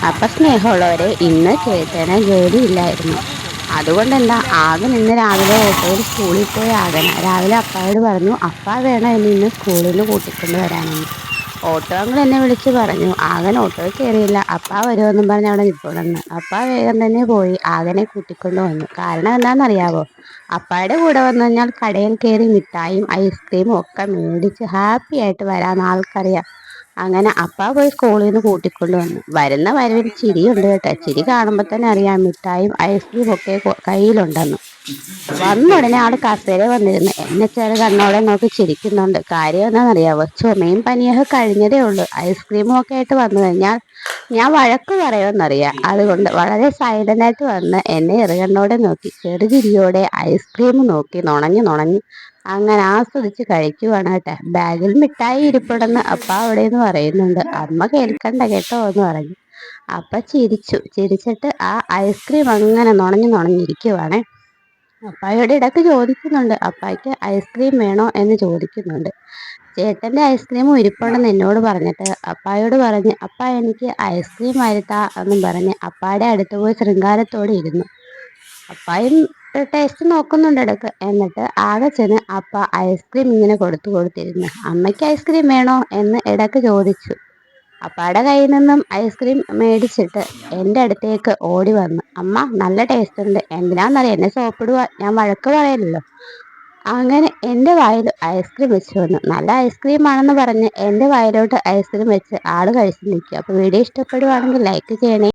അപ്പം സ്നേഹമുള്ളവരെ ഇന്ന് ചേട്ടന് ജോലിയില്ലായിരുന്നു. അതുകൊണ്ട് എന്താ ആകൻ ഇന്ന് രാവിലെ ഓട്ടോയിൽ സ്കൂളിൽ പോയി രാവിലെ അപ്പായോട് പറഞ്ഞു അപ്പാ വേണം എന്നെ ഇന്ന് സ്കൂളിൽ നിന്ന് കൂട്ടിക്കൊണ്ട് വരാനെന്ന്. ഓട്ടോ അങ്കിൾ എന്നെ വിളിച്ച് പറഞ്ഞു. ആകൻ ഓട്ടോയിൽ കയറിയില്ല, അപ്പാ വരുമെന്നും പറഞ്ഞ് അവിടെ നിൽപ്പുണ്ടെന്ന്. അപ്പാ വേഗം തന്നെ പോയി ആകനെ കൂട്ടിക്കൊണ്ട് വന്നു. കാരണം എന്താണെന്നറിയാവോ? അപ്പായുടെ കൂടെ വന്നു കഴിഞ്ഞാൽ കടയിൽ കയറി മിഠായും ഐസ്ക്രീമും ഒക്കെ മേടിച്ച് ഹാപ്പി ആയിട്ട് വരാമെന്ന് ആൾക്കറിയാം. അങ്ങനെ അപ്പാ പോയി സ്കൂളിൽ നിന്ന് കൂട്ടിക്കൊണ്ട് വന്നു. വരുന്ന വരവിൽ ചിരിയുണ്ട് കേട്ടോ. ചിരി കാണുമ്പോൾ തന്നെ അറിയാം മിഠായും ഐസ്ക്രീമും ഒക്കെ കയ്യിലുണ്ടെന്ന്. വന്ന ഉടനെ ആള് കസേര വന്നിരുന്നു എന്നെ ചെറു കണ്ണോടെ നോക്കി ചിരിക്കുന്നുണ്ട്. കാര്യം എന്താണെന്നറിയാവോ? ചുമയും പനിയൊക്കെ കഴിഞ്ഞതേ ഉള്ളൂ. ഐസ്ക്രീമും ഒക്കെ ആയിട്ട് വന്നു കഴിഞ്ഞാൽ ഞാൻ വഴക്ക് പറയുമെന്നറിയാം. അതുകൊണ്ട് വളരെ സൈലന്റായിട്ട് വന്ന് എന്നെ ഇറുകണ്ണോടെ നോക്കി ചെറുചിരിയോടെ ഐസ്ക്രീം നോക്കി നുണഞ്ഞു അങ്ങനെ ആസ്വദിച്ച് കഴിക്കുവാണ് കേട്ടെ. ബാഗിൽ മിഠായി ഇരിപ്പുണ്ടെന്ന് അപ്പ അവിടെ നിന്ന് പറയുന്നുണ്ട്. അമ്മ കേൾക്കണ്ട കേട്ടോ എന്ന് പറഞ്ഞു. അപ്പ ചിരിച്ചിട്ട് ആ ഐസ്ക്രീം അങ്ങനെ നുണഞ്ഞിരിക്കുവാണേ. അപ്പായോട് ഇടയ്ക്ക് ചോദിക്കുന്നുണ്ട്, അപ്പായ്ക്ക് ഐസ്ക്രീം വേണോ എന്ന് ചോദിക്കുന്നുണ്ട്. ചേട്ടൻ്റെ ഐസ്ക്രീമും ഇരിപ്പുണ്ടെന്ന് എന്നോട് പറഞ്ഞിട്ട് അപ്പായോട് പറഞ്ഞ് അപ്പ എനിക്ക് ഐസ്ക്രീം വരുത്താ എന്നും പറഞ്ഞ് അപ്പായുടെ അടുത്ത് പോയി ശൃംഗാരത്തോടെ ഇരുന്നു. അപ്പായും ടേസ്റ്റ് നോക്കുന്നുണ്ട് ഇടയ്ക്ക്. എന്നിട്ട് ആകെ ചെന്ന് അപ്പ ഐസ്ക്രീം ഇങ്ങനെ കൊടുത്തിരുന്നു. അമ്മയ്ക്ക് ഐസ്ക്രീം വേണോ എന്ന് ഇടയ്ക്ക് ചോദിച്ചു. അപ്പായുടെ കയ്യിൽ നിന്നും ഐസ്ക്രീം മേടിച്ചിട്ട് എൻ്റെ അടുത്തേക്ക് ഓടി വന്നു. അമ്മ നല്ല ടേസ്റ്റ് ഉണ്ട്, എന്തിനാണെന്നറിയാം എന്നെ സോപ്പിടുക, ഞാൻ വഴക്ക് പറയലല്ലോ. അങ്ങനെ എൻ്റെ വായിൽ ഐസ്ക്രീം വെച്ച് വന്നു. നല്ല ഐസ്ക്രീം ആണെന്ന് പറഞ്ഞ് എൻ്റെ വായിലോട്ട് ഐസ്ക്രീം വെച്ച് ആള് കഴിച്ച് നിൽക്കുക. അപ്പോൾ വീഡിയോ ഇഷ്ടപ്പെടുവാണെങ്കിൽ ലൈക്ക് ചെയ്യണേ.